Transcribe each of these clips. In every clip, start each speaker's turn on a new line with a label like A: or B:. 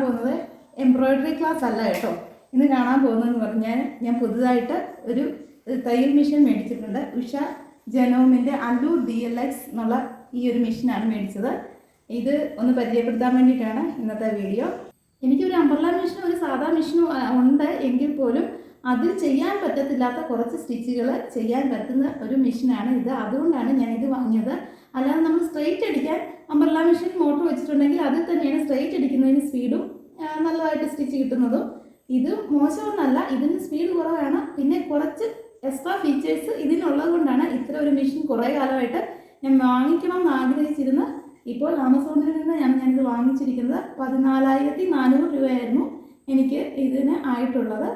A: പോകുന്നത് embroidery class അല്ല കേട്ടോ. ഇന്ന് കാണാൻ പോകുന്നതെന്ന് പറഞ്ഞാൽ ഞാൻ പുതുതായിട്ട് ഒരു തയ്യൽ മെഷീൻ മേടിച്ചിട്ടുണ്ട്. ഉഷ ജനോമിൻ്റെ അല്ലൂർ DLX എന്നുള്ള ഈ ഒരു മെഷീനാണ് മേടിച്ചത്. ഇത് ഒന്ന് പരിചയപ്പെടുത്താൻ വേണ്ടിയിട്ടാണ് ഇന്നത്തെ വീഡിയോ. എനിക്കൊരു അംബ്രല്ല മെഷീനും ഒരു സാധാ മെഷീനും ഉണ്ട്, എങ്കിൽ പോലും അതിൽ ചെയ്യാൻ പറ്റത്തില്ലാത്ത കുറച്ച് സ്റ്റിച്ചുകൾ ചെയ്യാൻ പറ്റുന്ന ഒരു മെഷീനാണ് ഇത്. അതുകൊണ്ടാണ് ഞാനിത് വാങ്ങിയത്. അല്ലാതെ നമ്മൾ സ്ട്രെയിറ്റ് അടിക്കാൻ അംബ്രല്ല മെഷീൻ മോട്ടർ വെച്ചിട്ടുണ്ടെങ്കിൽ അതിൽ തന്നെയാണ് സ്ട്രെയിറ്റ് അടിക്കുന്നതിന് സ്പീഡും നല്ലതായിട്ട് സ്റ്റിച്ച് കിട്ടുന്നതും. ഇത് മോശമൊന്നല്ല, ഇതിന് സ്പീഡ് കുറവാണ്. പിന്നെ കുറച്ച് എക്സ്ട്രാ ഫീച്ചേഴ്സ് ഇതിനുള്ളത് കൊണ്ടാണ് ഇത്ര ഒരു മെഷീൻ കുറേ കാലമായിട്ട് ഞാൻ വാങ്ങിക്കണം എന്ന് ആഗ്രഹിച്ചിരുന്നു. ഇപ്പോൾ ആമസോണിൽ നിന്ന് ഞാനിത് വാങ്ങിച്ചിരിക്കുന്നത് 14,400 രൂപയായിരുന്നു എനിക്ക് ഇതിന് ആയിട്ടുള്ളത്.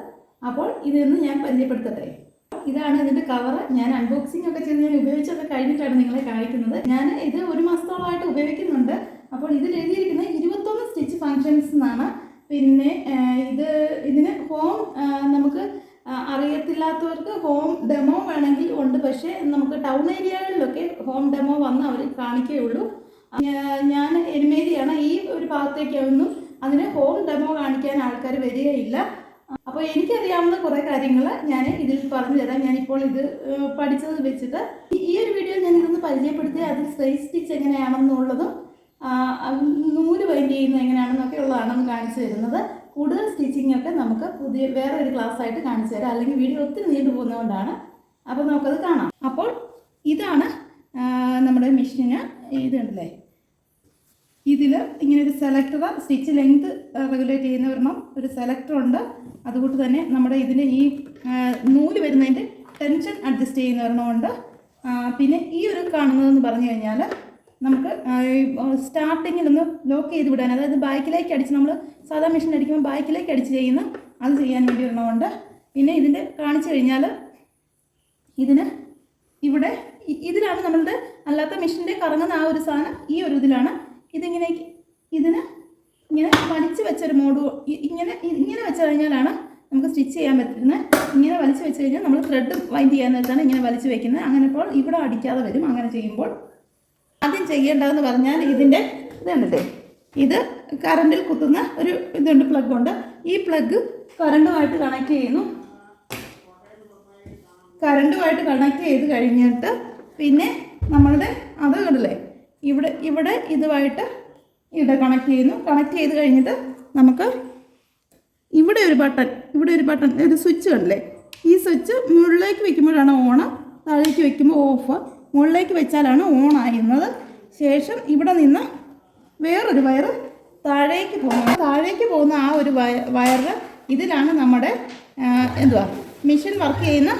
A: അപ്പോൾ ഇതൊന്ന് ഞാൻ പരിചയപ്പെടുത്തട്ടെ. ഇതാണ് ഇതിൻ്റെ കവറ്. ഞാൻ അൺബോക്സിംഗ് ഒക്കെ ചെയ്ത് ഞാൻ ഉപയോഗിച്ചൊക്കെ കഴിഞ്ഞിട്ടാണ് നിങ്ങളെ കാണിക്കുന്നത്. ഞാൻ ഇത് 1 മാസത്തോളമായിട്ട് ഉപയോഗിക്കുന്നുണ്ട്. അപ്പോൾ ഇതിൽ എഴുതിയിരിക്കുന്നത് 21 സ്റ്റിച്ച് ഫങ്ഷൻസ് എന്നാണ്. പിന്നെ ഇതിന് ഹോം, നമുക്ക് അറിയത്തില്ലാത്തവർക്ക് ഹോം ഡെമോ വേണമെങ്കിൽ ഉണ്ട്. പക്ഷേ നമുക്ക് ടൗൺ ഏരിയകളിലൊക്കെ ഹോം ഡെമോ വന്ന് അവർ കാണിക്കുകയുള്ളൂ. ഞാൻ എരുമേലിയാണ്, ഈ ഒരു ഭാഗത്തേക്കൊന്നും അതിന് ഹോം ഡെമോ കാണിക്കാൻ ആൾക്കാർ വരികയില്ല. അപ്പോൾ എനിക്കറിയാവുന്ന കുറേ കാര്യങ്ങൾ ഞാൻ ഇതിൽ പറഞ്ഞു തരാം. ഞാനിപ്പോൾ ഇത് പഠിച്ചത് വെച്ചിട്ട് ഈ ഒരു വീഡിയോ ഞാൻ ഇതൊന്ന് പരിചയപ്പെടുത്തി അതിൽ സ്ട്രെയിറ്റ് സ്റ്റിച്ച് എങ്ങനെയാണെന്നുള്ളതും നൂല് വൈൻഡ് ചെയ്യുന്നത് എങ്ങനെയാണെന്നൊക്കെ ഉള്ളതാണ് കാണിച്ചു തരുന്നത്. കൂടുതൽ സ്റ്റിച്ചിങ് ഒക്കെ നമുക്ക് വേറെ ഒരു ക്ലാസ് ആയിട്ട് കാണിച്ചു തരാം, അല്ലെങ്കിൽ വീഡിയോ ഒത്തിരി നീണ്ടു പോകുന്നതുകൊണ്ടാണ്. അപ്പോൾ നമുക്കത് കാണാം. അപ്പോൾ ഇതാണ് നമ്മുടെ മെഷീന്. ഇതുണ്ടല്ലേ, ഇതിൽ ഇങ്ങനെ ഒരു സെലക്ടർ, സ്റ്റിച്ച് ലെങ്ത് റെഗുലേറ്റ് ചെയ്യുന്ന ഒരെണ്ണം, ഒരു സെലക്ടറുണ്ട്. അതുകൊണ്ട് തന്നെ നമ്മുടെ ഇതിന് ഈ നൂല് വരുന്നതിൻ്റെ ടെൻഷൻ അഡ്ജസ്റ്റ് ചെയ്യുന്ന ഒരെണ്ണമുണ്ട്. പിന്നെ ഈ ഒരു കാണുന്നതെന്ന് പറഞ്ഞു കഴിഞ്ഞാൽ നമുക്ക് സ്റ്റാർട്ടിങ്ങിലൊന്ന് ലോക്ക് ചെയ്ത് വിടാൻ, അതായത് ബാക്കിലേക്ക് അടിച്ച്, നമ്മൾ സാധാ മെഷീൻ അടിക്കുമ്പോൾ ബാക്കിലേക്ക് അടിച്ച് ചെയ്യുന്ന അത് ചെയ്യാൻ വേണ്ടി ഒരെണ്ണമുണ്ട്. പിന്നെ ഇതിൻ്റെ കാണിച്ചു കഴിഞ്ഞാൽ ഇതിന് ഇവിടെ ഇതിലാണ് നമ്മളുടെ അല്ലാത്ത മെഷീൻ്റെ കറങ്ങുന്ന ആ ഒരു സാധനം ഈ ഒരു ഇതിലാണ്. ഇതിന് ഇങ്ങനെ വലിച്ചു വെച്ചൊരു മോഡ്, ഇങ്ങനെ വെച്ച് കഴിഞ്ഞാലാണ് നമുക്ക് സ്റ്റിച്ച് ചെയ്യാൻ പറ്റുന്നത്. ഇങ്ങനെ വലിച്ചു വെച്ച് കഴിഞ്ഞാൽ നമ്മൾ ത്രെഡ് വൈൻഡ് ചെയ്യാൻ നേരത്താണ് ഇങ്ങനെ വലിച്ചു വെക്കുന്നത്. അങ്ങനെ ഇപ്പോൾ ഇവിടെ അടിക്കാതെ വരും. അങ്ങനെ ചെയ്യുമ്പോൾ ആദ്യം ചെയ്യേണ്ടതെന്ന് പറഞ്ഞാൽ ഇതിൻ്റെ ഇതുണ്ടല്ലേ, ഇത് കറണ്ടിൽ കുത്തുന്ന ഒരു ഇതുണ്ട്, പ്ലഗുണ്ട്. ഈ പ്ലഗ് കറണ്ടുമായിട്ട് കണക്ട് ചെയ്യുന്നു. കറണ്ടുമായിട്ട് കണക്ട് ചെയ്ത് കഴിഞ്ഞിട്ട് പിന്നെ നമ്മളുടെ അത് കണ്ടില്ലേ, ഇവിടെ ഇതുമായിട്ട് ഇവിടെ കണക്ട് ചെയ്യുന്നു. കണക്ട് ചെയ്ത് കഴിഞ്ഞിട്ട് നമുക്ക് ഇവിടെ ഒരു ബട്ടൺ, ഒരു സ്വിച്ച് കണ്ടില്ലേ, ഈ സ്വിച്ച് മുകളിലേക്ക് വെക്കുമ്പോഴാണ് ഓൺ, താഴേക്ക് വെക്കുമ്പോൾ ഓഫ്. മുകളിലേക്ക് വെച്ചാലാണ് ഓൺ ആയിരുന്നത്. ശേഷം ഇവിടെ നിന്ന് വേറൊരു വയറ് താഴേക്ക് പോകുന്ന ആ ഒരു വയറ്, ഇതിലാണ് നമ്മുടെ മെഷീൻ വർക്ക് ചെയ്യുന്ന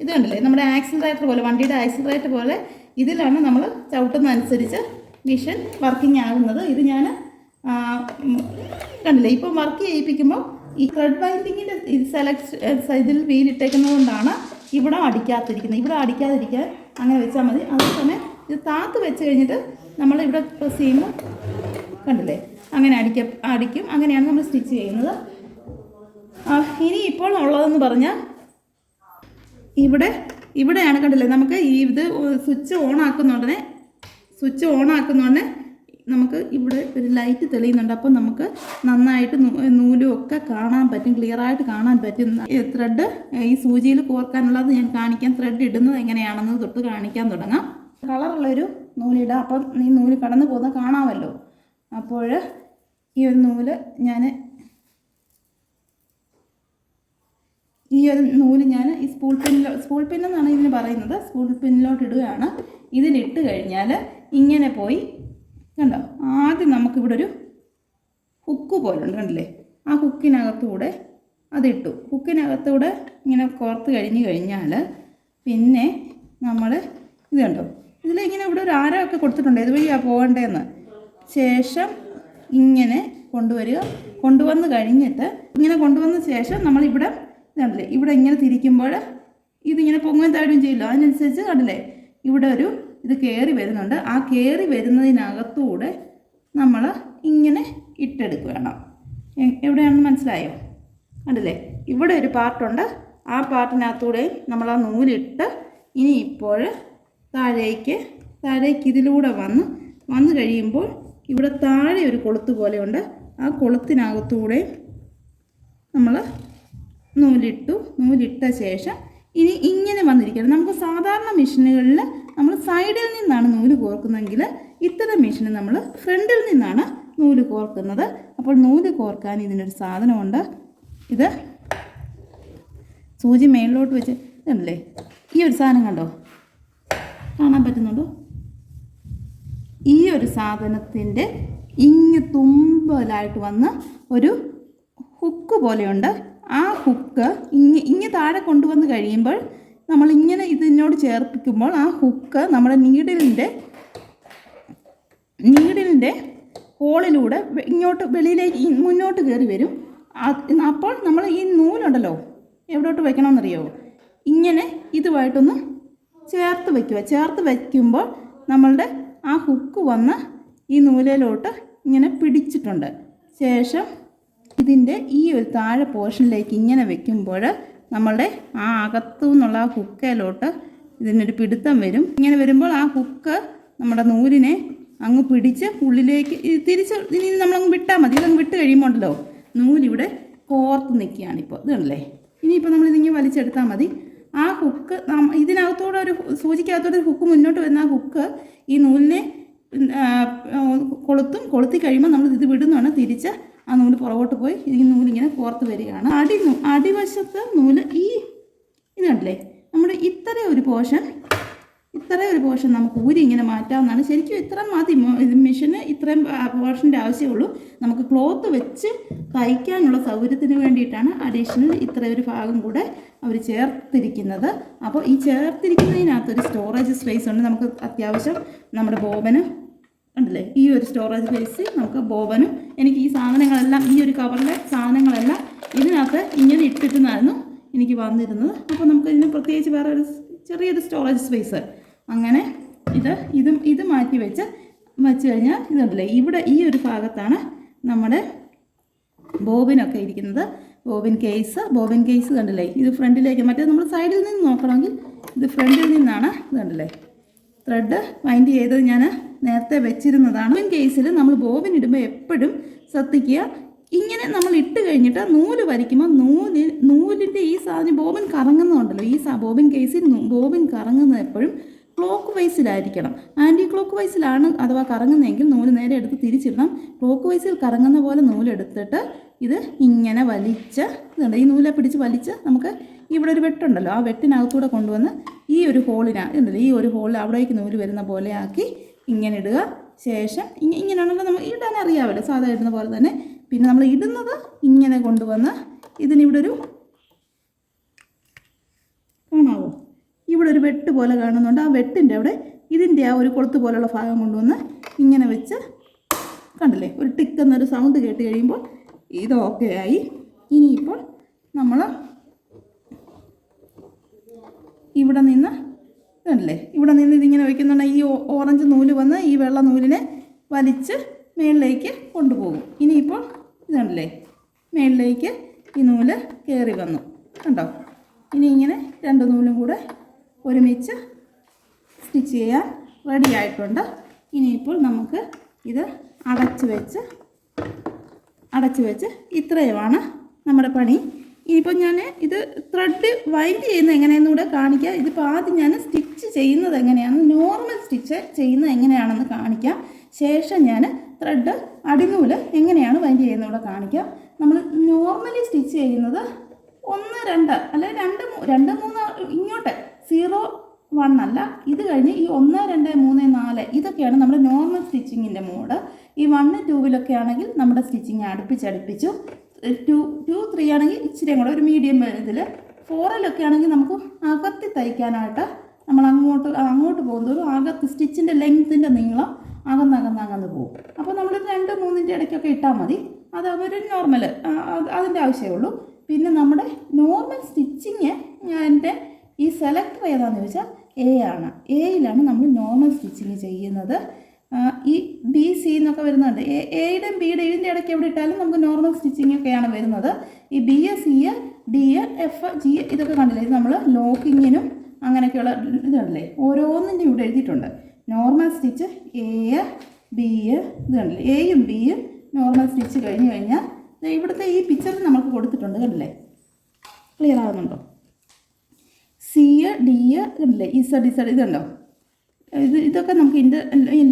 A: ഇത് കണ്ടില്ലേ, നമ്മുടെ ആക്സിലറേറ്റർ പോലെ, വണ്ടിയുടെ ആക്സിലറേറ്റർ പോലെ ഇതിലാണ് നമ്മൾ ചവിട്ടുന്നതനുസരിച്ച് മെഷീൻ വർക്കിംഗ് ആകുന്നത്. ഇത് ഞാൻ കണ്ടില്ലേ, ഇപ്പം വർക്ക് ചെയ്യിപ്പിക്കുമ്പോൾ ഈ ത്രെഡ് ബൈൻഡിങ്ങിൻ്റെ ഇതിൽ വീലിട്ടേക്കുന്നത് കൊണ്ടാണ് ഇവിടെ അടിക്കാതിരിക്കാൻ അങ്ങനെ വെച്ചാൽ മതി. അതുപോലെ തന്നെ ഇത് താത്ത് വെച്ച് കഴിഞ്ഞിട്ട് നമ്മളിവിടെ പ്രസ് ചെയ്യുമ്പോൾ കണ്ടില്ലേ, അങ്ങനെ അടിക്കും. അങ്ങനെയാണ് നമ്മൾ സ്റ്റിച്ച് ചെയ്യുന്നത്. ഇനി ഇപ്പോൾ ഉള്ളതെന്ന് പറഞ്ഞാൽ ഇവിടെയാണ് കണ്ടില്ലേ, നമുക്ക് ഇത് സ്വിച്ച് ഓൺ ആക്കുന്നുടനെ നമുക്ക് ഇവിടെ ഒരു ലൈറ്റ് തെളിയുന്നുണ്ട്. അപ്പോൾ നമുക്ക് നന്നായിട്ട് നൂലും ഒക്കെ കാണാൻ പറ്റും, ക്ലിയറായിട്ട് കാണാൻ പറ്റും. ത്രെഡ് ഈ സൂചിയിൽ കോർക്കാനുള്ളത് ഞാൻ കാണിക്കാം. ത്രെഡ് ഇടുന്നത് എങ്ങനെയാണെന്ന് തൊട്ട് കാണിക്കാൻ തുടങ്ങാം. കളറുള്ളൊരു നൂലിടാം, അപ്പം ഈ നൂല് കടന്നു പോകുന്നത് കാണാമല്ലോ. അപ്പോൾ ഈ ഒരു നൂല് ഞാൻ ഈ സ്പൂൾ പിന്നെന്നാണ് ഇതിന് പറയുന്നത്, സ്പൂൾ പിന്നിലോട്ട് ഇടുകയാണ്. ഇതിലിട്ട് കഴിഞ്ഞാൽ ഇങ്ങനെ പോയി കണ്ടോ, ആദ്യം നമുക്കിവിടെ ഒരു ഹുക്ക് പോലുണ്ട് കണ്ടില്ലേ, ആ ഹുക്കിനകത്തൂടെ അതിട്ടു. ഹുക്കിനകത്തൂടെ ഇങ്ങനെ കോർത്ത് കഴിഞ്ഞാൽ പിന്നെ നമ്മൾ ഇത് കണ്ടോ, ഇതിലിങ്ങനെ ഇവിടെ ഒരു ആരമൊക്കെ കൊടുത്തിട്ടുണ്ട്, ഇതുവഴിയാണ് പോകേണ്ടതെന്ന്. ശേഷം ഇങ്ങനെ കൊണ്ടുവന്ന് കഴിഞ്ഞിട്ട് ഇങ്ങനെ കൊണ്ടുവന്ന ശേഷം നമ്മളിവിടെ ഇതുണ്ടല്ലേ, ഇവിടെ ഇങ്ങനെ തിരിക്കുമ്പോൾ ഇതിങ്ങനെ പൊങ്ങുകയും താഴുകയും ചെയ്യില്ല. അതിനനുസരിച്ച് കണ്ടില്ലേ, ഇവിടെ ഒരു ഇത് കയറി വരുന്നുണ്ട്. ആ കയറി വരുന്നതിനകത്തൂടെ നമ്മൾ ഇങ്ങനെ ഇട്ടെടുക്കണം. എവിടെയാണെന്ന് മനസ്സിലായോ? കണ്ടില്ലേ, ഇവിടെ ഒരു പാർട്ടുണ്ട്. ആ പാർട്ടിനകത്തൂടെ നമ്മൾ ആ നൂലിട്ട് ഇനി ഇപ്പോൾ താഴേക്ക് ഇതിലൂടെ വന്ന് കഴിയുമ്പോൾ ഇവിടെ താഴെ ഒരു കൊളുത്ത് പോലെയുണ്ട്. ആ കൊളുത്തിനകത്തൂടെ നമ്മൾ നൂലിട്ട ശേഷം ഇനി ഇങ്ങനെ വന്നിരിക്കണം. നമുക്ക് സാധാരണ മെഷീനുകളിൽ നമ്മൾ സൈഡിൽ നിന്നാണ് നൂല് കോർക്കുന്നതെങ്കിൽ ഇത്തരം മെഷീന് നമ്മൾ ഫ്രണ്ടിൽ നിന്നാണ് നൂല് കോർക്കുന്നത്. അപ്പോൾ നൂല് കോർക്കാൻ ഇതിനൊരു സാധനമുണ്ട്. ഇത് സൂചി മേളിലോട്ട് വെച്ച് ഇതല്ലേ, ഈ ഒരു സാധനം കണ്ടോ, കാണാൻ പറ്റുന്നുണ്ടോ? ഈ ഒരു സാധനത്തിൻ്റെ തുമ്പലായിട്ട് വന്ന് ഒരു ഹുക്ക് പോലെയുണ്ട്. ആ ഹുക്ക് ഇങ്ങ് താഴെ കൊണ്ടുവന്ന് കഴിയുമ്പോൾ നമ്മൾ ഇങ്ങനെ ഇതിനോട് ചേർപ്പിക്കുമ്പോൾ ആ ഹുക്ക് നമ്മുടെ നീഡിലിൻ്റെ ഹോളിലൂടെ ഇങ്ങോട്ട് വെളിയിലേക്ക് മുന്നോട്ട് കയറി വരും. അപ്പോൾ നമ്മൾ ഈ നൂലുണ്ടല്ലോ എവിടോട്ട് വയ്ക്കണമെന്നറിയോ, ഇങ്ങനെ ഇതുമായിട്ടൊന്ന് ചേർത്ത് വയ്ക്കുക. ചേർത്ത് വയ്ക്കുമ്പോൾ നമ്മളുടെ ആ ഹുക്ക് വന്ന് ഈ നൂലിലോട്ട് ഇങ്ങനെ പിടിച്ചിട്ടുണ്ട്. ശേഷം ഇതിൻ്റെ ഈ ഒരു താഴെ പോർഷനിലേക്ക് ഇങ്ങനെ വെക്കുമ്പോൾ നമ്മളുടെ ആ അകത്തു നിന്നുള്ള ആ ഹുക്കയിലോട്ട് ഇതിനൊരു പിടുത്തം വരും. ഇങ്ങനെ വരുമ്പോൾ ആ ഹുക്ക് നമ്മുടെ നൂലിനെ അങ്ങ് പിടിച്ച് ഉള്ളിലേക്ക് തിരിച്ച് ഇനി നമ്മളങ്ങ് വിട്ടാൽ മതി. ഇതങ്ങ് വിട്ട് കഴിയുമ്പോൾ ഉണ്ടല്ലോ നൂലിവിടെ കോർത്ത് നിൽക്കുകയാണ്. ഇപ്പോൾ ഇതല്ലേ, ഇനിയിപ്പോൾ നമ്മളിതിങ്ങനെ വലിച്ചെടുത്താൽ മതി. ആ ഹുക്ക് ഇതിനകത്തോടെ ഒരു സൂചിക്കകത്തോടെ ഒരു ഹുക്ക് മുന്നോട്ട് വരുന്ന ആ ഹുക്ക് ഈ നൂലിനെ കൊളുത്തി കഴിയുമ്പോൾ നമ്മൾ ഇത് വിടുന്നതാണ്. തിരിച്ച് ആ നൂല് പുറകോട്ട് പോയി ഈ നൂലിങ്ങനെ കോർത്ത് വരികയാണ്. അടിവശത്ത് നൂല് ഇത് കണ്ടില്ലേ, നമ്മുടെ ഇത്രയും ഒരു പോർഷൻ നമുക്ക് ഊരി ഇങ്ങനെ മാറ്റാവുന്നതാണ്. ശരിക്കും ഇത്ര മതി, മെഷീന് ഇത്രയും പോർഷൻ്റെ ആവശ്യമുള്ളൂ. നമുക്ക് ക്ലോത്ത് വെച്ച് തയ്ക്കാനുള്ള സൗകര്യത്തിന് വേണ്ടിയിട്ടാണ് അഡീഷണൽ ഇത്രയും ഒരു ഭാഗം കൂടെ അവർ ചേർത്തിരിക്കുന്നത്. അപ്പോൾ ഈ ചേർത്തിരിക്കുന്നതിനകത്തൊരു സ്റ്റോറേജ് സ്പേസ് ഉണ്ട്. നമുക്ക് അത്യാവശ്യം നമ്മുടെ ബോബന് ഉണ്ടല്ലേ, ഈ ഒരു സ്റ്റോറേജ് സ്പേസ് നമുക്ക് ബോബനും എനിക്ക് ഈ സാധനങ്ങളെല്ലാം ഈ ഒരു കവറിലെ സാധനങ്ങളെല്ലാം ഇതിനകത്ത് ഇങ്ങനെ ഇട്ടിട്ടുണ്ടായിരുന്നു എനിക്ക് വന്നിരുന്നത്. അപ്പോൾ നമുക്ക് ഇതിന് പ്രത്യേകിച്ച് വേറെ ഒരു ചെറിയൊരു സ്റ്റോറേജ് സ്പേസ് അങ്ങനെ ഇത് മാറ്റി വെച്ച് കഴിഞ്ഞാൽ ഇതുണ്ടല്ലേ, ഇവിടെ ഈ ഒരു ഭാഗത്താണ് നമ്മുടെ ബോബിനൊക്കെ ഇരിക്കുന്നത്. ബോബിൻ കേസ് കണ്ടില്ലേ, ഇത് ഫ്രണ്ടിലേക്ക്, മറ്റേ നമ്മൾ സൈഡിൽ നിന്ന് നോക്കണമെങ്കിൽ ഇത് ഫ്രണ്ടിൽ നിന്നാണ്. ഇത് കണ്ടില്ലേ, ത്രെഡ് വൈൻഡ് ചെയ്ത് ഞാൻ നേരത്തെ വെച്ചിരുന്നതാണ്. ബോബിൻ കേസിൽ നമ്മൾ ബോബിൻ ഇടുമ്പോൾ എപ്പോഴും ശ്രദ്ധിക്കുക, ഇങ്ങനെ നമ്മൾ ഇട്ട് കഴിഞ്ഞിട്ട് നൂല് വലിക്കുമ്പോൾ നൂലിൻ്റെ ഈ സാധനം ബോബിൻ കറങ്ങുന്നുണ്ടല്ലോ, ഈ ബോബിൻ കേസിൽ ബോബിൻ കറങ്ങുന്നത് എപ്പോഴും ക്ലോക്ക് വൈസിലായിരിക്കണം. ആൻറ്റി ക്ലോക്ക് വൈസിലാണ് അഥവാ കറങ്ങുന്നതെങ്കിൽ നൂല് നേരെ എടുത്ത് തിരിച്ചിടണം. ക്ലോക്ക് വൈസിൽ കറങ്ങുന്ന പോലെ നൂലെടുത്തിട്ട് ഇത് ഇങ്ങനെ വലിച്ച് ഇതുണ്ട്, ഈ നൂലെ പിടിച്ച് വലിച്ച് നമുക്ക് ഇവിടെ ഒരു വെട്ടുണ്ടല്ലോ, ആ വെട്ടിനകത്തൂടെ കൊണ്ടുവന്ന് ഈ ഒരു ഹോളിനുണ്ടല്ലോ, ഈ ഒരു ഹോളിൽ അവിടേക്ക് നൂല് വരുന്ന പോലെ ആക്കി ഇങ്ങനെ ഇടുക. ശേഷം ഇങ്ങനെയാണല്ലോ നമ്മൾ ഇടാൻ അറിയാമല്ലോ, സാധാ ഇടുന്ന പോലെ തന്നെ. പിന്നെ നമ്മൾ ഇടുന്നത് ഇങ്ങനെ കൊണ്ടുവന്ന് ഇതിനിവിടെ ഒരു കാണാവോ, ഇവിടെ ഒരു വെട്ട് പോലെ കാണുന്നുണ്ട്. ആ വെട്ടിൻ്റെ അവിടെ ഇതിൻ്റെ ആ ഒരു കൊളുത്ത് പോലുള്ള ഭാഗം കൊണ്ടുവന്ന് ഇങ്ങനെ വെച്ച് കണ്ടില്ലേ, ഒരു ടിക്ക് എന്നൊരു സൗണ്ട് കേട്ട് കഴിയുമ്പോൾ ഇത് ഓക്കെ ആയി. ഇനിയിപ്പോൾ നമ്മൾ ഇവിടെ നിന്ന് ഇതല്ലേ, ഇവിടെ നിന്ന് ഇതിങ്ങനെ വയ്ക്കുന്നുണ്ട്. ഈ ഓറഞ്ച് നൂല് വന്ന് ഈ വെള്ള നൂലിനെ വലിച്ച് മേളിലേക്ക് കൊണ്ടുപോകും. ഇനിയിപ്പോൾ ഇതുണ്ടല്ലേ, മേളിലേക്ക് ഈ നൂല് കയറി വന്നു കണ്ടോ. ഇനി ഇങ്ങനെ രണ്ട് നൂലും കൂടെ ഒരുമിച്ച് സ്റ്റിച്ച് ചെയ്യാൻ റെഡി ആയിട്ടുണ്ട്. ഇനിയിപ്പോൾ നമുക്ക് ഇത് അടച്ച് വെച്ച് ഇത്രയുമാണ് നമ്മുടെ പണി. ഇനിയിപ്പോൾ ഞാൻ ഇത് ത്രെഡ് വൈൻഡ് ചെയ്യുന്നത് എങ്ങനെയെന്നുകൂടെ കാണിക്കാം. ഇതിപ്പോൾ ആദ്യം ഞാൻ സ്റ്റിച്ച് ചെയ്യുന്നത് എങ്ങനെയാണ്, നോർമൽ സ്റ്റിച്ച് ചെയ്യുന്നത് എങ്ങനെയാണെന്ന് കാണിക്കാം. ശേഷം ഞാൻ ത്രെഡ് അടിനൂല് എങ്ങനെയാണ് വൈൻഡ് ചെയ്യുന്നതൂടെ കാണിക്കാം. നമ്മൾ നോർമലി സ്റ്റിച്ച് ചെയ്യുന്നത് 1 2 അല്ലെ 2 3 ഇങ്ങോട്ട് 0 1 അല്ല, ഇത് കഴിഞ്ഞ് ഈ 1 2 3 4 ഇതൊക്കെയാണ് നമ്മുടെ നോർമൽ സ്റ്റിച്ചിങ്ങിൻ്റെ മോഡ്. ഈ 1 2 ആണെങ്കിൽ നമ്മുടെ സ്റ്റിച്ചിങ് അടുപ്പിച്ചു 2 3 ആണെങ്കിൽ ഇച്ചിരി കൂടെ ഒരു മീഡിയം ഇതിൽ 4 ആണെങ്കിൽ നമുക്ക് അകത്തി തയ്ക്കാനായിട്ട് നമ്മൾ അങ്ങോട്ട് പോകുന്നതോറും അകത്ത് സ്റ്റിച്ചിൻ്റെ ലെങ്ത്തിൻ്റെ നീളം അകന്ന് പോകും. അപ്പോൾ നമ്മൾ 2 3 ഇടയ്ക്കൊക്കെ ഇട്ടാൽ മതി, അത് ഒരു നോർമൽ അതിൻ്റെ ആവശ്യമേ ഉള്ളൂ. പിന്നെ നമ്മുടെ നോർമൽ സ്റ്റിച്ചിങ് എൻ്റെ ഈ സെലക്ടർ ഏതാണെന്ന് ചോദിച്ചാൽ എ ആണ്. എയിലാണ് നമ്മൾ നോർമൽ സ്റ്റിച്ചിങ് ചെയ്യുന്നത്. ഈ ബി സി എന്നൊക്കെ വരുന്നുണ്ട്, എയുടെയും ബിയുടെ ഇതിൻ്റെ ഇടയ്ക്ക് എവിടെ ഇട്ടാലും നമുക്ക് നോർമൽ സ്റ്റിച്ചിങ് ഒക്കെയാണ് വരുന്നത്. ഈ B C D F G ഇതൊക്കെ കണ്ടില്ലേ, ഇത് നമ്മൾ ലോക്കിങ്ങിനും അങ്ങനെയൊക്കെയുള്ള ഇതല്ലേ, ഓരോന്നിൻ്റെ ഇവിടെ എഴുതിയിട്ടുണ്ട്. നോർമൽ സ്റ്റിച്ച് എ ബി ഇത് കണ്ടില്ലേ, എയും ബിയും നോർമൽ സ്റ്റിച്ച് കഴിഞ്ഞ് കഴിഞ്ഞാൽ ഇവിടുത്തെ ഈ പിക്ചറിൽ നമുക്ക് കൊടുത്തിട്ടുണ്ട്, കണ്ടില്ലേ? ക്ലിയർ ആകുന്നുണ്ടോ? സി ഡി കണ്ടില്ലേ? ഇസഡ് ഇതുണ്ടോ? ഇതൊക്കെ നമുക്ക്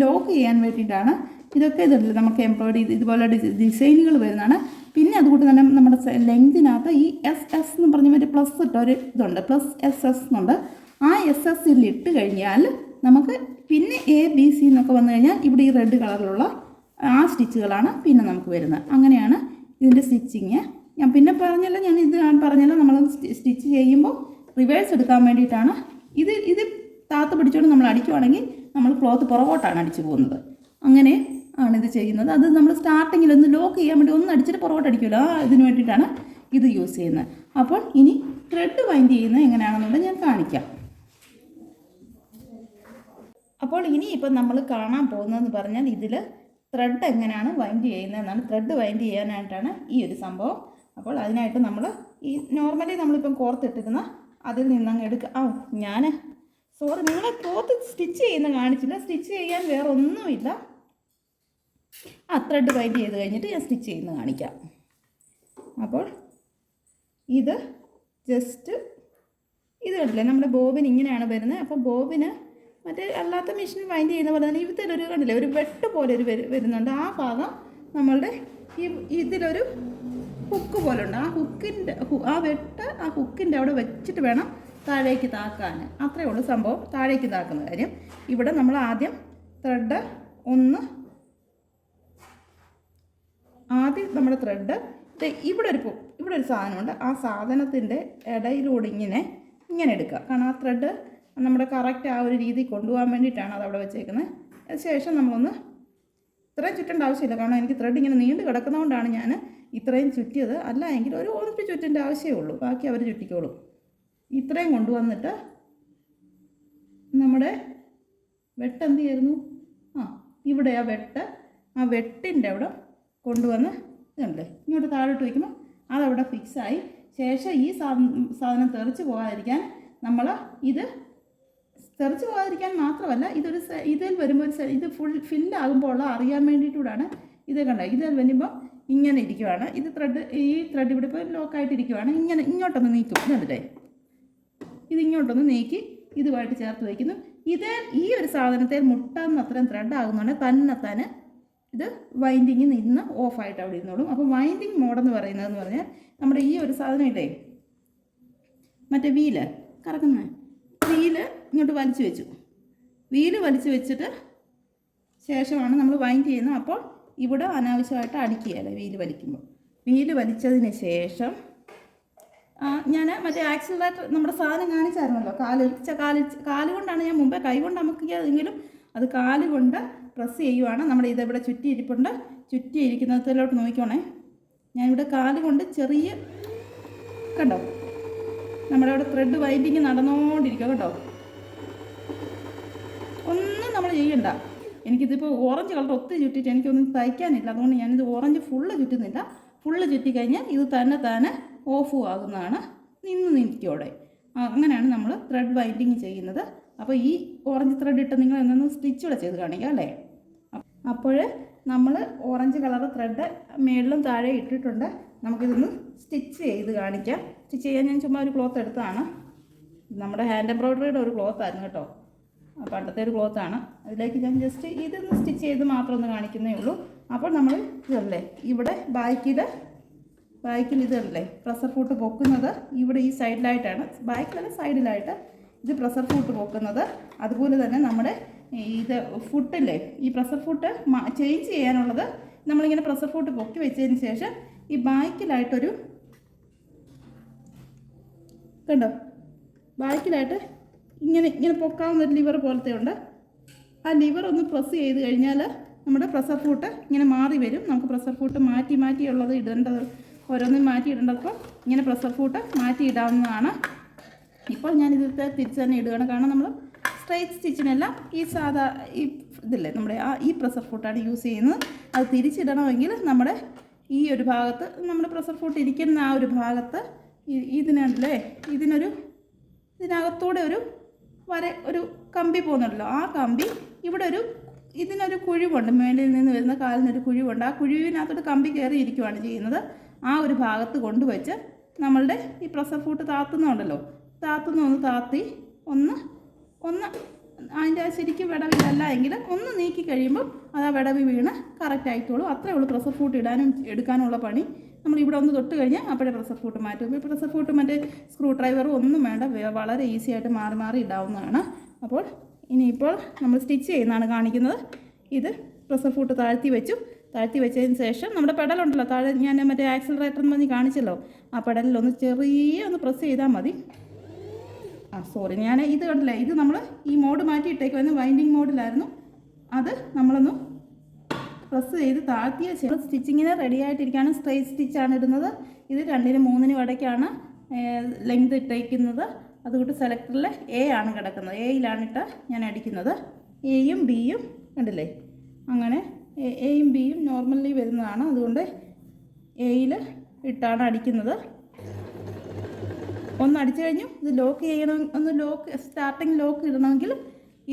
A: ലോക്ക് ചെയ്യാൻ വേണ്ടിയിട്ടാണ്. ഇതൊക്കെ ഇതുണ്ടല്ലോ നമുക്ക് എംബ്രോയിഡറി ഇതുപോലെ ഡിസൈനുകൾ വരുന്നതാണ്. പിന്നെ അതുകൊണ്ട് തന്നെ നമ്മുടെ ലെങ്തിനകത്ത് ഈ SS എന്ന് പറഞ്ഞ മറ്റേ പ്ലസ് ഇട്ടൊരു ഇതുണ്ട്, +SS എന്നുണ്ട്. ആ SS ഇട്ട് കഴിഞ്ഞാൽ നമുക്ക് പിന്നെ ABC എന്നൊക്കെ വന്നു കഴിഞ്ഞാൽ ഇവിടെ ഈ റെഡ് കളറിലുള്ള ആ സ്റ്റിച്ചുകളാണ് പിന്നെ നമുക്ക് വരുന്നത്. അങ്ങനെയാണ് ഇതിൻ്റെ സ്റ്റിച്ചിങ്. ഞാൻ പിന്നെ പറഞ്ഞല്ലോ നമ്മൾ സ്റ്റിച്ച് ചെയ്യുമ്പോൾ റിവേഴ്സ് എടുക്കാൻ വേണ്ടിയിട്ടാണ്. ഇത് താത്ത് പിടിച്ചുകൊണ്ട് നമ്മൾ അടിക്കുവാണെങ്കിൽ നമ്മൾ ക്ലോത്ത് പുറകോട്ടാണ് അടിച്ചു പോകുന്നത്. അങ്ങനെ ആണിത് ചെയ്യുന്നത്. അത് നമ്മൾ സ്റ്റാർട്ടിങ്ങിൽ ഒന്ന് ലോക്ക് ചെയ്യാൻ വേണ്ടി ഒന്ന് അടിച്ചിട്ട് പുറകോട്ട് അടിക്കുമല്ലോ, ഇതിന് വേണ്ടിയിട്ടാണ് ഇത് യൂസ് ചെയ്യുന്നത്. അപ്പോൾ ഇനി ത്രെഡ് വൈൻഡ് ചെയ്യുന്നത് എങ്ങനെയാണെന്നുള്ളത് ഞാൻ കാണിക്കാം. അപ്പോൾ ഇനിയിപ്പം നമ്മൾ കാണാൻ പോകുന്നതെന്ന് പറഞ്ഞാൽ ഇതിൽ ത്രെഡ് എങ്ങനെയാണ് വൈൻഡ് ചെയ്യുന്നതെന്നാണ്. ത്രെഡ് വൈൻഡ് ചെയ്യാനായിട്ടാണ് ഈ ഒരു സംഭവം. അപ്പോൾ അതിനായിട്ട് നമ്മൾ ഈ നോർമലി നമ്മളിപ്പം കോർത്തിട്ടിരുന്ന അതിൽ നിന്നങ്ങ് എടുക്കുക. സോറി, നിങ്ങളെ ക്ലോത്ത് സ്റ്റിച്ച് ചെയ്യുന്ന കാണിച്ചില്ല. സ്റ്റിച്ച് ചെയ്യാൻ വേറെ ഒന്നുമില്ല. ത്രെഡ് വൈൻഡ് ചെയ്ത് കഴിഞ്ഞിട്ട് ഞാൻ സ്റ്റിച്ച് ചെയ്യുന്ന കാണിക്കാം. അപ്പോൾ ഇത് ജസ്റ്റ് ഇത് കണ്ടില്ലേ, നമ്മുടെ ബോബിൻ ഇങ്ങനെയാണ് വരുന്നത്. അപ്പോൾ ബോബിന് മറ്റേ അല്ലാത്ത മെഷീൻ വൈൻഡ് ചെയ്യുന്ന പോലെ തന്നെ ഇതിലൊരു കണ്ടില്ലേ ഒരു വെട്ട് പോലെ വരുന്നുണ്ട്. ആ ഭാഗം നമ്മളുടെ ഇതിലൊരു ഹുക്ക് പോലെ ഉണ്ട്. ആ വെട്ട് ആ ഹുക്കിൻ്റെ അവിടെ വെച്ചിട്ട് വേണം താഴേക്ക് താക്കാൻ. അത്രയേ ഉള്ളൂ സംഭവം. താഴേക്ക് താക്കുന്ന കാര്യം. ഇവിടെ നമ്മൾ ആദ്യം നമ്മുടെ ത്രെഡ് ഇവിടെ ഒരു സാധനമുണ്ട്. ആ സാധനത്തിൻ്റെ ഇടയിലൂടെ ഇങ്ങനെ എടുക്കുക. കാരണം ആ ത്രെഡ് നമ്മുടെ കറക്റ്റ് ആ ഒരു രീതി കൊണ്ടുപോകാൻ വേണ്ടിയിട്ടാണ് അതവിടെ വെച്ചേക്കുന്നത്. അതിനുശേഷം നമ്മളൊന്ന് ഇത്രയും ചുറ്റേണ്ട ആവശ്യമില്ല. കാരണം എനിക്ക് ത്രെഡ് ഇങ്ങനെ നീണ്ടു കിടക്കുന്നതുകൊണ്ടാണ് ഞാൻ ഇത്രയും ചുറ്റിയത്. അല്ല എങ്കിൽ ഒരു 1 ചുറ്റിൻ്റെ ആവശ്യമേ ഉള്ളൂ, ബാക്കി അവർ ചുറ്റിക്കോളും. ഇത്രയും കൊണ്ടുവന്നിട്ട് നമ്മുടെ വെട്ട് എന്ത് ചെയ്യുന്നു? ഇവിടെ ആ വെട്ടിൻ്റെ അവിടെ കൊണ്ടുവന്ന് ഇതുണ്ട് ഇങ്ങോട്ട് താഴോട്ട് വയ്ക്കുമ്പോൾ അതവിടെ ഫിക്സായി. ശേഷം ഈ സാധനം തെറിച്ച് പോകാതിരിക്കാൻ നമ്മൾ തെറിച്ച് പോകാതിരിക്കാൻ മാത്രമല്ല, ഇതിൽ വരുമ്പോൾ ഇത് ഫില്ലാകുമ്പോൾ അറിയാൻ വേണ്ടിയിട്ടൂടാണ്. ഇത് കണ്ട ഇതിൽ വരുമ്പോൾ ഇങ്ങനെ ഇരിക്കുവാണ്. ഈ ത്രെഡ് ഇവിടെ ഇപ്പോൾ ലോക്കായിട്ടിരിക്കുവാണ്. ഇങ്ങോട്ടൊന്ന് നീക്കും. ഇതല്ലേ, ഇതിങ്ങോട്ടൊന്ന് നീക്കി ഇതുമായിട്ട് ചേർത്ത് വയ്ക്കുന്നു. ഈ ഒരു സാധനത്തിൽ മുട്ടാന്ന് അത്രയും ത്രെഡ് ആകുന്നുണ്ടെങ്കിൽ തന്നെ ഇത് വൈൻഡിങ് നിന്ന് ഓഫായിട്ട് അവിടെ ഇരുന്നോളും. അപ്പോൾ വൈൻഡിങ് മോഡെന്ന് പറയുന്നതെന്ന് പറഞ്ഞാൽ നമ്മുടെ ഈ ഒരു സാധനം ഇല്ലേ, മറ്റേ വീല് കറക്കുന്ന വീല് ഇങ്ങോട്ട് വലിച്ചു വെച്ചു. വീല് വലിച്ചു വെച്ചിട്ട് ശേഷമാണ് നമ്മൾ വൈൻഡ് ചെയ്യുന്നത്. അപ്പോൾ ഇവിടെ അനാവശ്യമായിട്ട് അടിക്കുകയല്ലേ വീല് വലിക്കുമ്പോൾ. വീല് വലിച്ചതിന് ശേഷം ഞാൻ മറ്റേ ആക്സിലറേറ്റർ നമ്മുടെ സാധനം കാണിച്ചായിരുന്നല്ലോ, കാല് കൊണ്ടാണ് ഞാൻ മുമ്പേ കൈ കൊണ്ട് അമുക്കിയതെങ്കിലും അത് കാല് കൊണ്ട് പ്രസ് ചെയ്യുവാണ്. നമ്മുടെ ഇതെവിടെ ചുറ്റിയിരിപ്പുണ്ട്. ചുറ്റിയിരിക്കുന്നതിലോട്ട് നോക്കിക്കോണേ. ഞാനിവിടെ കാല് കൊണ്ട് ചെറിയ കണ്ടോ, നമ്മുടെ അവിടെ ത്രെഡ് വൈൻഡിങ് നടന്നുകൊണ്ടിരിക്കുക കേട്ടോ. ഒന്നും നമ്മൾ ചെയ്യണ്ട. എനിക്കിതിപ്പോൾ ഓറഞ്ച് കളർ ഒത്തിരി ചുറ്റിയിട്ട് എനിക്കൊന്നും തയ്ക്കാനില്ല. അതുകൊണ്ട് ഞാനിത് ഓറഞ്ച് ഫുള്ള് ചുറ്റുന്നില്ല. ഫുള്ള് ചുറ്റിക്കഴിഞ്ഞാൽ ഇത് തന്നെ ഓഫും ആകുന്നതാണ്. നിൽക്കോടെ. അങ്ങനെയാണ് നമ്മൾ ത്രെഡ് വൈൻഡിങ് ചെയ്യുന്നത്. അപ്പോൾ ഈ ഓറഞ്ച് ത്രെഡ് ഇട്ട് നിങ്ങൾ എന്നൊന്ന് സ്റ്റിച്ചുകൂടെ ചെയ്ത് കാണിക്കാം അല്ലേ. അപ്പോൾ നമ്മൾ ഓറഞ്ച് കളർ ത്രെഡ് മേളിലും താഴെ ഇട്ടിട്ടുണ്ട്. നമുക്കിതൊന്ന് സ്റ്റിച്ച് ചെയ്ത് കാണിക്കാം. സ്റ്റിച്ച് ചെയ്യാൻ ഞാൻ ചുമ്മാ ഒരു ക്ലോത്ത് എടുത്തതാണ്. നമ്മുടെ ഹാൻഡ് എംബ്രോയ്ഡറിയുടെ ഒരു ക്ലോത്തായിരുന്നു കേട്ടോ, പണ്ടത്തെ ഒരു ക്ലോത്താണ്. അതിലേക്ക് ഞാൻ ജസ്റ്റ് ഇതൊന്ന് സ്റ്റിച്ച് ചെയ്ത് മാത്രം ഒന്ന് കാണിക്കുന്നേ ഉള്ളൂ. അപ്പോൾ നമ്മൾ ഇതല്ലേ ഇവിടെ ബാക്കിൽ ഇതല്ലേ പ്രഷർ ഫൂട്ട് പൊക്കുന്നത് ഇവിടെ ഈ സൈഡിലായിട്ടാണ്, ബാക്കിലല്ല സൈഡിലായിട്ട് ഇത് പ്രഷർ ഫൂട്ട് പൊക്കുന്നത്. അതുപോലെ തന്നെ നമ്മുടെ ഇത് ഫുട്ടില്ലേ, ഈ പ്രഷർ ഫൂട്ട് ചേഞ്ച് ചെയ്യാനുള്ളത് നമ്മളിങ്ങനെ പ്രഷർ ഫൂട്ട് പൊക്കി വെച്ചതിന് ശേഷം ഈ ബാക്കിലായിട്ടൊരു കണ്ടോ, ബാക്കിലായിട്ട് ഇങ്ങനെ പൊക്കാവുന്ന ഒരു ലിവർ പോലത്തെ ഉണ്ട്. ആ ലിവർ ഒന്ന് പ്രസ് ചെയ്ത് കഴിഞ്ഞാൽ നമ്മുടെ പ്രഷർ ഫൂട്ട് ഇങ്ങനെ മാറി വരും. നമുക്ക് പ്രഷർ ഫൂട്ട് മാറ്റിയുള്ളത് ഇടേണ്ടത് ഓരോന്നും മാറ്റി ഇടേണ്ടപ്പോൾ ഇങ്ങനെ പ്രഷർ ഫൂട്ട് മാറ്റി ഇടാവുന്നതാണ്. ഇപ്പോൾ ഞാനിത് തിരിച്ച് തന്നെ ഇടുകയാണ്. കാരണം നമ്മൾ സ്ട്രൈറ്റ് സ്റ്റിച്ചിനെല്ലാം ഈ ഇതില്ലേ നമ്മുടെ ഈ പ്രഷർ ഫൂട്ടാണ് യൂസ് ചെയ്യുന്നത്. അത് തിരിച്ചിടണമെങ്കിൽ നമ്മുടെ ഈ ഒരു ഭാഗത്ത് നമ്മുടെ പ്രഷർ ഫൂട്ട് ഇരിക്കുന്ന ആ ഒരു ഭാഗത്ത് ഇതിനല്ലേ ഇതിനകത്തൂടെ ഒരു കമ്പി പോകുന്നുണ്ടല്ലോ, ആ കമ്പി ഇവിടെ ഒരു ഇതിനൊരു കുഴിവുണ്ട്, മേലിൽ നിന്ന് വരുന്ന കാലിനൊരു കുഴിവുണ്ട്. ആ കുഴിവിനകത്തോട്ട് കമ്പി കയറി ഇരിക്കുവാണ് ചെയ്യുന്നത്. ആ ഒരു ഭാഗത്ത് കൊണ്ടുവച്ച് നമ്മളുടെ ഈ പ്രഷർ ഫൂട്ട് താത്തുന്നുണ്ടല്ലോ, ഒന്ന് താത്തി ഒന്ന് അതിൻ്റെ ശരിക്കും വിടവിലല്ല എങ്കിലും ഒന്ന് നീക്കി കഴിയുമ്പോൾ അത് ആ വിടവ് വീണ് കറക്റ്റ് ആയിക്കോളും. അത്രേ ഉള്ളൂ പ്രഷർ ഫൂട്ട് ഇടാനും എടുക്കാനുള്ള പണി. നമ്മളിവിടെ ഒന്ന് തൊട്ട് കഴിഞ്ഞാൽ അപ്പോഴേ പ്രഷർ ഫൂട്ട് മാറ്റും. ഈ പ്രഷർ ഫൂട്ട് മറ്റേ സ്ക്രൂ ഡ്രൈവറും ഒന്നും വേണ്ട, വളരെ ഈസി ആയിട്ട് മാറി ഇടാവുന്നതാണ്. അപ്പോൾ ഇനിയിപ്പോൾ നമ്മൾ സ്റ്റിച്ച് ചെയ്യുന്നതാണ് കാണിക്കുന്നത്. ഇത് പ്രഷർ ഫൂട്ട് താഴ്ത്തി വെച്ചതിന് ശേഷം നമ്മുടെ പെഡലുണ്ടല്ലോ താഴെ, ഞാൻ മറ്റേ ആക്സിലറേറ്റർ എന്ന് പറഞ്ഞ് കാണിച്ചല്ലോ, ആ പെഡലിലൊന്ന് ഒന്ന് പ്രസ് ചെയ്താൽ മതി. സോറി, ഞാൻ ഇത് കണ്ടില്ലേ, ഇത് നമ്മൾ ഈ മോഡ് മാറ്റിയിട്ടേക്കുമായിരുന്നു, വൈൻഡിങ് മോഡിലായിരുന്നു. അത് നമ്മളൊന്ന് പ്രസ് ചെയ്ത് താഴ്ത്തിയ ശേഷം സ്റ്റിച്ചിങ്ങിന് റെഡി ആയിട്ടിരിക്കുകയാണ്. സ്ട്രെയിറ്റ് സ്റ്റിച്ചാണ് ഇടുന്നത്. ഇത് 2നും 3നും ഇടയ്ക്കാണ് ലെങ്ത് ഇട്ടേക്കുന്നത്. അതുകൊണ്ട് സെലക്ടറിൽ എ ആണ് കിടക്കുന്നത്, എയിലാണ് ഞാൻ അടിക്കുന്നത്. എയും ബിയും കണ്ടില്ലേ, അങ്ങനെ എയും ബിയും നോർമലി വരുന്നതാണ്. അതുകൊണ്ട് എയിൽ ഇട്ടാണ് അടിക്കുന്നത്. ഒന്ന് അടിച്ചു കഴിഞ്ഞു. ഇത് ലോക്ക് ചെയ്യണം, സ്റ്റാർട്ടിങ് ലോക്ക് ഇടണമെങ്കിൽ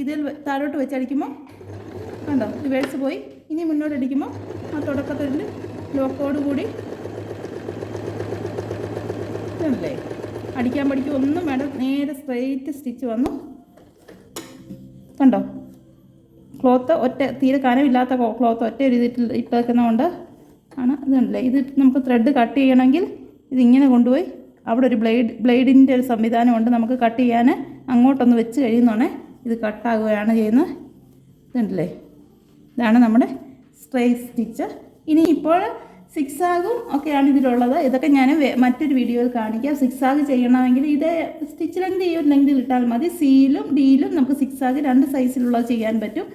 A: ഇതിൽ താഴോട്ട് വെച്ചടിക്കുമ്പോൾ കണ്ടോ റിവേഴ്സ് പോയി. ഇനി മുന്നോട്ട് അടിക്കുമ്പോൾ ആ തുടക്കത്തിൽ ലോക്കോട് കൂടി ഇതല്ലേ അടിക്കാൻ പഠിക്കും. ഒന്നും വേണ്ട, നേരെ സ്ട്രെയിറ്റ് സ്റ്റിച്ച് വന്നു. കണ്ടോ, ക്ലോത്ത് തീരെ കനമില്ലാത്ത ക്ലോത്ത് ഒറ്റ ഒരു ഇട്ടേക്കുന്നതുകൊണ്ട് ആണ്. ഇതുണ്ടല്ലേ, ഇത് നമുക്ക് ത്രെഡ് കട്ട് ചെയ്യണമെങ്കിൽ ഇതിങ്ങനെ കൊണ്ടുപോയി അവിടെ ഒരു ബ്ലേഡിൻ്റെ ഒരു സംവിധാനമുണ്ട്. നമുക്ക് കട്ട് ചെയ്യാൻ അങ്ങോട്ടൊന്ന് വെച്ച് കഴിയുന്നോണേ ഇത് കട്ടാകുകയാണ് ചെയ്യുന്നത്. ഇതുണ്ടല്ലേ, ഇതാണ് നമ്മുടെ സ്ട്രെയിറ്റ് സ്റ്റിച്ച്. ഇനി ഇപ്പോൾ സിക്സാഗും ഒക്കെയാണ് ഇതിലുള്ളത്. ഇതൊക്കെ ഞാൻ മറ്റൊരു വീഡിയോയിൽ കാണിക്കാം. സിക്സാഗ് ചെയ്യണമെങ്കിൽ ഇത് സ്റ്റിച്ച് ലെങ്ത് ഈ ഒരു ലെങ്തിൽ ഇട്ടാൽ മതി. സിയിലും ഡിയിലും നമുക്ക് സിക്സാഗ് 2 സൈസിലുള്ളത് ചെയ്യാൻ പറ്റും.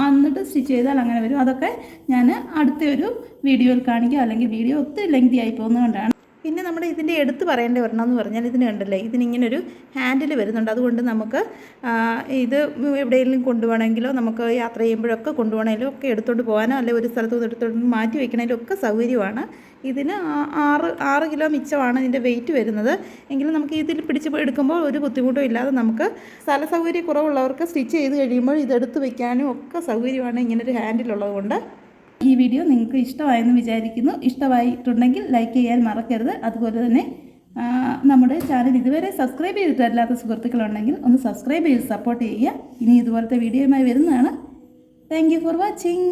A: എന്നിട്ട് സ്റ്റിച്ച് ചെയ്താൽ അങ്ങനെ വരും. അതൊക്കെ ഞാൻ അടുത്ത ഒരു വീഡിയോയിൽ കാണിക്കാം. അല്ലെങ്കിൽ വീഡിയോ ഒത്തിരി ലെങ്തി ആയി പോകുന്നതുകൊണ്ടാണ്. പിന്നെ നമ്മുടെ ഇതിൻ്റെ എടുത്ത് പറയേണ്ടി വരണമെന്ന് പറഞ്ഞാൽ ഇതിന് കണ്ടല്ലേ, ഇതിനിങ്ങനൊരു ഹാൻഡിൽ വരുന്നുണ്ട്. അതുകൊണ്ട് നമുക്ക് ഇത് എവിടെയെങ്കിലും കൊണ്ടുപോകണമെങ്കിലോ നമുക്ക് യാത്ര ചെയ്യുമ്പോഴൊക്കെ കൊണ്ടുപോകണമെങ്കിലും ഒക്കെ എടുത്തുകൊണ്ട് പോകാനോ അല്ലെങ്കിൽ ഒരു സ്ഥലത്ത് നിന്ന് എടുത്തുകൊണ്ട് മാറ്റി വയ്ക്കണമെങ്കിലും ഒക്കെ സൗകര്യമാണ്. ഇതിന് 6 കിലോ മിച്ചമാണ് ഇതിൻ്റെ വെയിറ്റ് വരുന്നത്. എങ്കിലും നമുക്ക് ഇതിൽ പിടിച്ച് എടുക്കുമ്പോൾ ഒരു ബുദ്ധിമുട്ടും ഇല്ലാതെ നമുക്ക് സ്ഥല സൗകര്യം കുറവുള്ളവർക്ക് സ്റ്റിച്ച് ചെയ്ത് കഴിയുമ്പോൾ ഇതെടുത്ത് വയ്ക്കാനും ഒക്കെ സൗകര്യമാണ് ഇങ്ങനൊരു ഹാൻഡിലുള്ളത് കൊണ്ട്. ഈ വീഡിയോ നിങ്ങൾക്ക് ഇഷ്ടമായെന്ന് വിചാരിക്കുന്നു. ഇഷ്ടമായിട്ടുണ്ടെങ്കിൽ ലൈക്ക് ചെയ്യാൻ മറക്കരുത്. അതുപോലെ തന്നെ നമ്മുടെ ചാനൽ ഇതുവരെ സബ്സ്ക്രൈബ് ചെയ്തിട്ടില്ലാത്ത സുഹൃത്തുക്കളുണ്ടെങ്കിൽ ഒന്ന് സബ്സ്ക്രൈബ് ചെയ്ത് സപ്പോർട്ട് ചെയ്യുക. ഇനി ഇതുപോലത്തെ വീഡിയോയുമായി വരുന്നതാണ്. Thank you for watching.